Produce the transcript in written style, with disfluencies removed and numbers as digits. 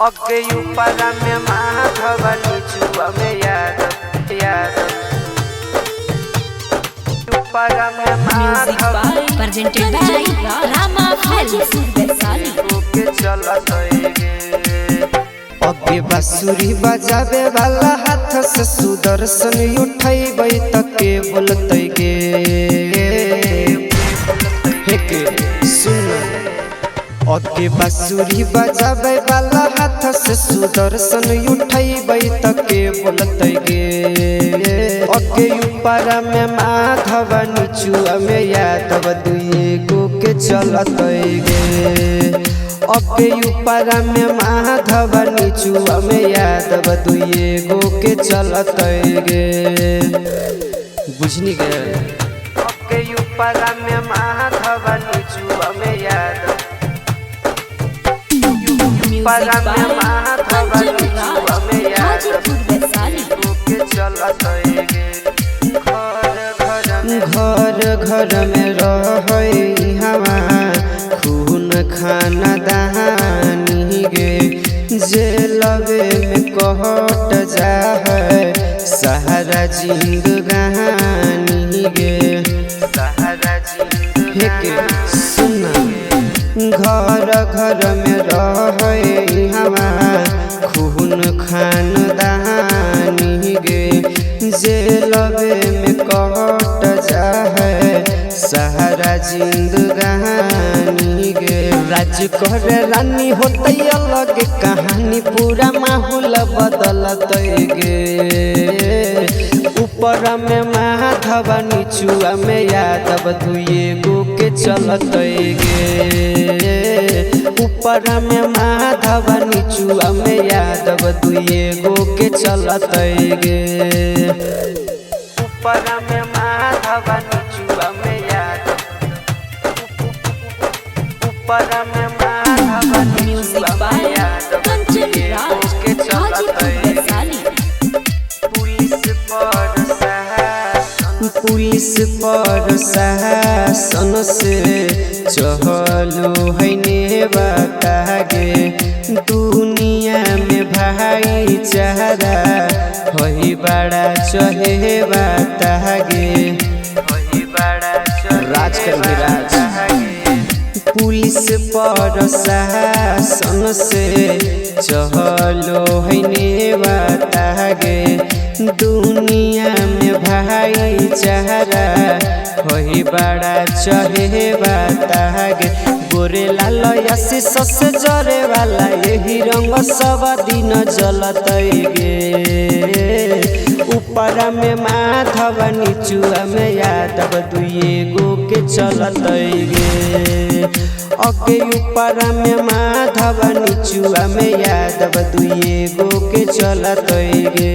अगे ऊपर में माधव नीचुआ में यादव यादव ऊपर में Madhav presented by Rama Films Vaisali। के चलत अगे बांसुरी बजावे वाला हाथ से सुदर्शन उठैबै तके बोलतै गे हे के सुन। अगे बांसुरी बजावे वाला हाथ से सुदर्शन उठैबै तके बोलतै गे। अगे ऊपर में माधव नीचुआ में यादव दुए गो के चलतै गे। अगे ऊपर में माधव नीचुआ में यादव दुए गो के चलतै गे। बुझनी गे। अगे ऊपर में माधव नीचुआ में यादव ऊपर में माधव नीचुआ में यादव के चलत घर घर में रहै हवा खून खाना दहानी गे। जेलवे में कहट जा है सहारा जिंदगानी गे। सहारा हे के सुना घर घर में रहै हवा खून खान दहानी गे। जेलवे में कहट जा है सहारा जिंदगानी गे। राज कर रानी होतै अलग कहानी पूरा माहौल बदलतै गे। ऊपर में माधव नीचुआ में यादव दुए गो के चलतै गे। ऊपर में माधव नीचुआ में यादव दुए गो के चलतै गे। ऊपर में माधव नीचुआ में यादव ऊपर में माधव नीचुआ में यादव के चलत पुलिस पर शासन से चहलो है ने बता गे। दुनिया में भाईचारा होई बड़ा चहे बता गे। राज कर राज पुलिस पर शासन से चहलो है ने बता गे। दुनिया में भाईचारा होई बड़ा चहे बता गे। गोरे लाल आशीष से जरे वाला यही रंग सब दिन जलतै गे। ऊपर में माधव नीचुआ में यादव दुए गो के चलतै गे। अगे ऊपर में माधव नीचुआ में यादव दुए गो के चलतै गे।